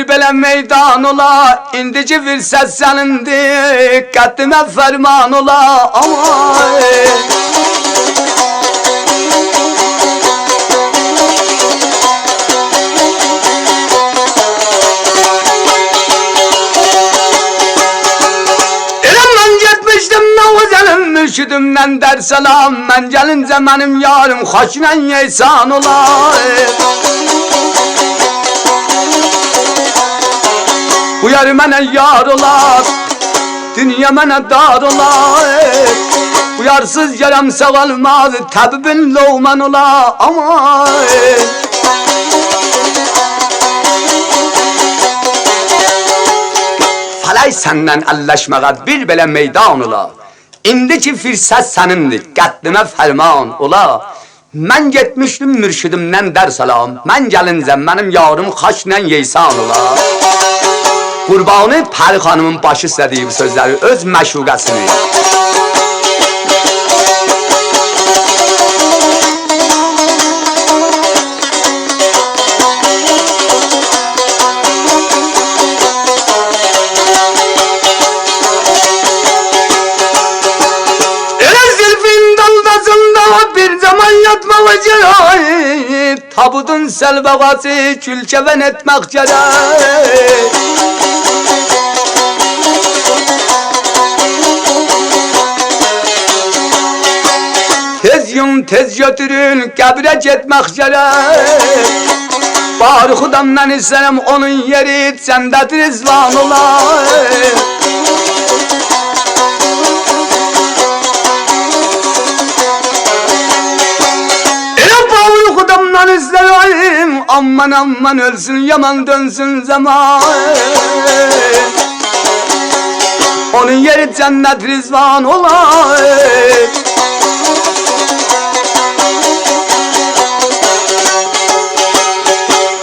bir belə meydan ola, indici fürsət sənindir, qəddimə fərman ola, aman. Mürşidimden der selam, mən gəlincə mənim yarım xaşla yeysan olar. Bu yer mənə yar olar, dünya mənə dar olar. Bu yarsız yaram sağalmaz, təbibin loğman olar, aman. Falay səndən əlləşməğə bir belə meydan olar. İndiki fürsət sənindir, qəddimə fərman ola. Mən getmişdim mürşidimdən der salam, mən gəlincə mənim yarım xaşla yeysan ola. Qurbanı Pəri xanımın başı istədiyi bu sözləri, öz məşuqəsini. Bir zaman yatmalı cerayı, tabutun selbağası külçeven etmek cerayı. Tez yum tez götürün, qəbrə getmək cerayı. Bari xudamdan istərəm onun yeri, səndədir izvan olar. İzlerim, aman aman ölsün, yaman dönsün zaman. Onun yeri cennet rizvan olar.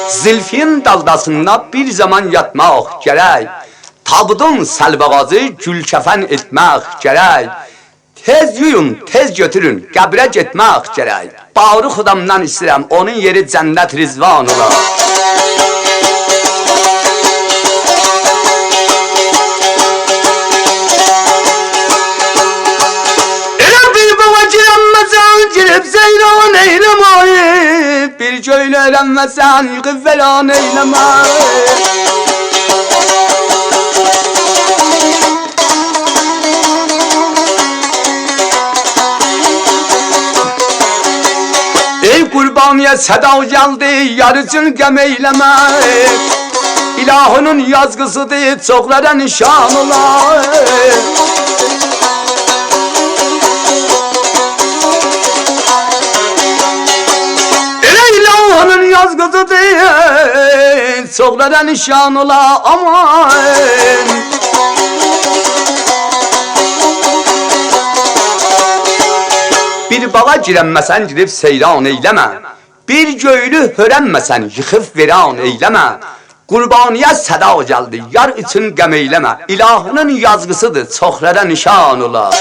Zülfün daldasında bir zaman yatmaq gerek. Tabudun selbağazı gülkəfən etmək gerek. Tez yuyun, tez götürün, qəbrə getmək gerek. Bağrı xudamdan istəyirəm, onun yeri cənnət rizvan olar. Elə bir baba girənməsən, girib zeyran eyləmək. Bir göylə ərənməsən, yıqıb vəlan eyləmək. Qurbaniye səda gəldi, yar üçün qəm eyləmək. İlahının yazgısıdır, çoxlara nişan olar. Elə ilahının yazgısıdır, çoxlara nişan olar, aman. Bir bağa girənməsən, girib seyran eyləmə. Bir göylü hörənməsən, yıxıb veran eyləmə. Qurbaniyə səda gəldi, yar üçün qəm eyləmə. İlahının yazgısıdır, çoxlara nişan olar.